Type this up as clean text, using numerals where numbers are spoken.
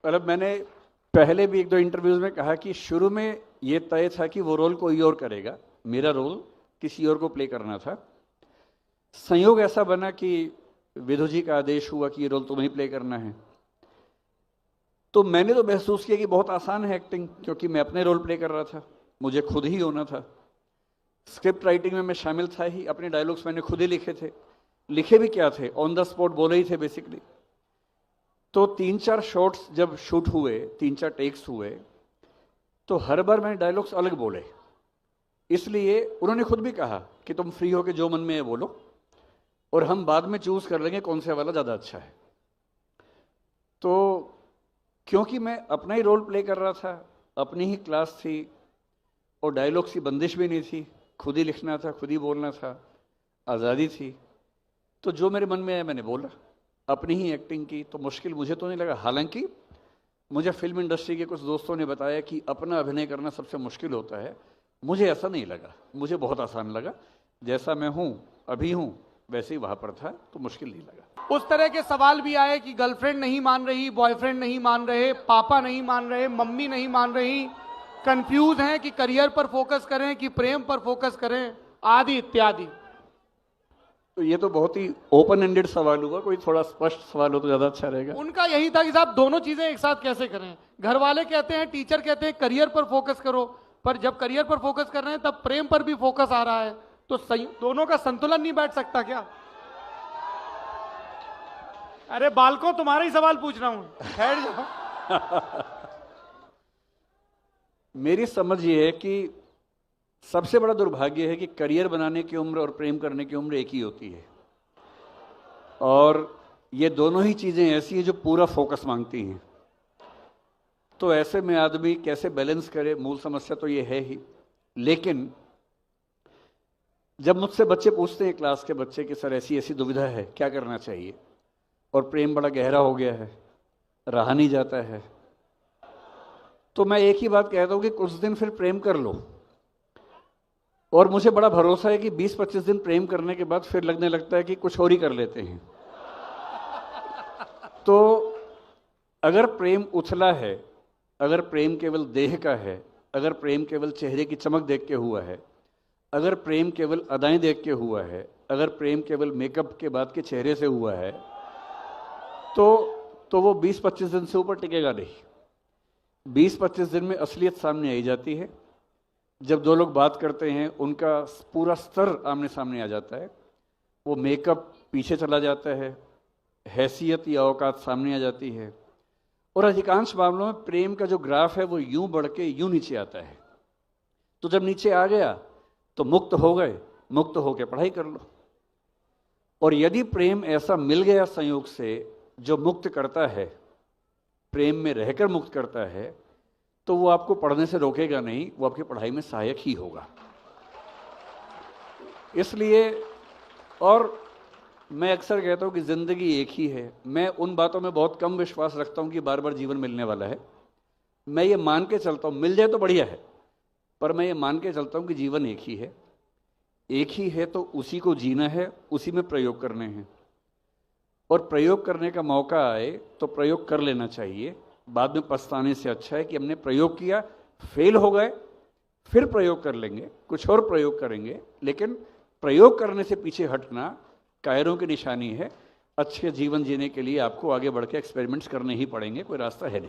मतलब मैंने पहले भी एक दो इंटरव्यूज में कहा कि शुरू में ये तय था कि वो रोल कोई और करेगा, मेरा रोल किसी और को प्ले करना था। संयोग ऐसा बना कि विधु जी का आदेश हुआ कि ये रोल तुम्हें प्ले करना है। तो मैंने तो महसूस किया कि बहुत आसान है एक्टिंग, क्योंकि मैं अपने रोल प्ले कर रहा था, मुझे खुद ही होना था। स्क्रिप्ट राइटिंग में मैं शामिल था ही, अपने डायलॉग्स मैंने खुद ही लिखे थे। लिखे भी क्या थे, ऑन द स्पॉट बोले ही थे बेसिकली। तो 3-4 शॉट्स जब शूट हुए, 3-4 टेक्स हुए, तो हर बार मैंने डायलॉग्स अलग बोले। इसलिए उन्होंने खुद भी कहा कि तुम फ्री हो के जो मन में है बोलो, और हम बाद में चूज कर लेंगे कौन से वाला ज़्यादा अच्छा है। तो क्योंकि मैं अपना ही रोल प्ले कर रहा था, अपनी ही क्लास थी, और डायलॉग्स की बंदिश भी नहीं थी, खुद ही लिखना था, खुद ही बोलना था, आज़ादी थी, तो जो मेरे मन में आया मैंने बोला, अपनी ही एक्टिंग की। तो मुश्किल मुझे तो नहीं लगा। हालांकि मुझे फिल्म इंडस्ट्री के कुछ दोस्तों ने बताया कि अपना अभिनय करना सबसे मुश्किल होता है, मुझे ऐसा नहीं लगा, मुझे बहुत आसान लगा। जैसा मैं हूँ अभी हूँ वैसे ही वहाँ पर था, तो मुश्किल नहीं लगा। उस तरह के सवाल भी आए कि गर्लफ्रेंड नहीं मान रही, बॉयफ्रेंड नहीं मान रहे, पापा नहीं मान रहे, मम्मी नहीं मान रही, कंफ्यूज हैं कि करियर पर फोकस करें कि प्रेम पर फोकस करें, आदि इत्यादि। तो ये तो बहुत ही ओपन एंडेड सवाल हुआ, कोई थोड़ा स्पष्ट सवाल हो तो ज़्यादा अच्छा रहेगा। उनका यही था कि साहब दोनों चीजें एक साथ कैसे करें। घर वाले कहते हैं, टीचर कहते हैं करियर पर फोकस करो, पर जब करियर पर फोकस कर रहे हैं तब प्रेम पर भी फोकस आ रहा है, तो दोनों का संतुलन नहीं बैठ सकता क्या? अरे बालकों, तुम्हारा ही सवाल पूछ रहा हूं, ठहर जाओ। मेरी समझ ये है कि सबसे बड़ा दुर्भाग्य है कि करियर बनाने की उम्र और प्रेम करने की उम्र एक ही होती है, और ये दोनों ही चीज़ें ऐसी हैं जो पूरा फोकस मांगती हैं। तो ऐसे में आदमी कैसे बैलेंस करे, मूल समस्या तो ये है ही। लेकिन जब मुझसे बच्चे पूछते हैं, क्लास के बच्चे, कि सर ऐसी ऐसी दुविधा है, क्या करना चाहिए, और प्रेम बड़ा गहरा हो गया है, रहा नहीं जाता है, तो मैं एक ही बात कहता हूँ कि कुछ दिन फिर प्रेम कर लो। और मुझे बड़ा भरोसा है कि 20-25 दिन प्रेम करने के बाद फिर लगने लगता है कि कुछ और ही कर लेते हैं। तो अगर प्रेम उथला है, अगर प्रेम केवल देह का है, अगर प्रेम केवल चेहरे की चमक देख के हुआ है, अगर प्रेम केवल अदाएं देख के हुआ है, अगर प्रेम केवल मेकअप के बाद के चेहरे से हुआ है, तो वो 20-25 दिन से ऊपर टिकेगा नहीं। 20-25 दिन में असलियत सामने आई जाती है। जब दो लोग बात करते हैं, उनका पूरा स्तर आमने सामने आ जाता है, वो मेकअप पीछे चला जाता है, हैसियत या औकात सामने आ जाती है, और अधिकांश मामलों में प्रेम का जो ग्राफ है वो यूं बढ़ के यूं नीचे आता है। तो जब नीचे आ गया तो मुक्त हो गए, मुक्त होकर पढ़ाई कर लो। और यदि प्रेम ऐसा मिल गया संयोग से जो मुक्त करता है, प्रेम में रहकर मुक्त करता है, तो वो आपको पढ़ने से रोकेगा नहीं, वो आपकी पढ़ाई में सहायक ही होगा। इसलिए, और मैं अक्सर कहता हूँ कि ज़िंदगी एक ही है। मैं उन बातों में बहुत कम विश्वास रखता हूँ कि बार बार जीवन मिलने वाला है। मैं ये मान के चलता हूँ, मिल जाए तो बढ़िया है, पर मैं ये मान के चलता हूँ कि जीवन एक ही है। एक ही है तो उसी को जीना है, उसी में प्रयोग करने हैं, और प्रयोग करने का मौका आए तो प्रयोग कर लेना चाहिए। बाद में पछताने से अच्छा है कि हमने प्रयोग किया, फेल हो गए, फिर प्रयोग कर लेंगे, कुछ और प्रयोग करेंगे। लेकिन प्रयोग करने से पीछे हटना कायरों की निशानी है। अच्छे जीवन जीने के लिए आपको आगे बढ़ के एक्सपेरिमेंट्स करने ही पड़ेंगे, कोई रास्ता है नहीं।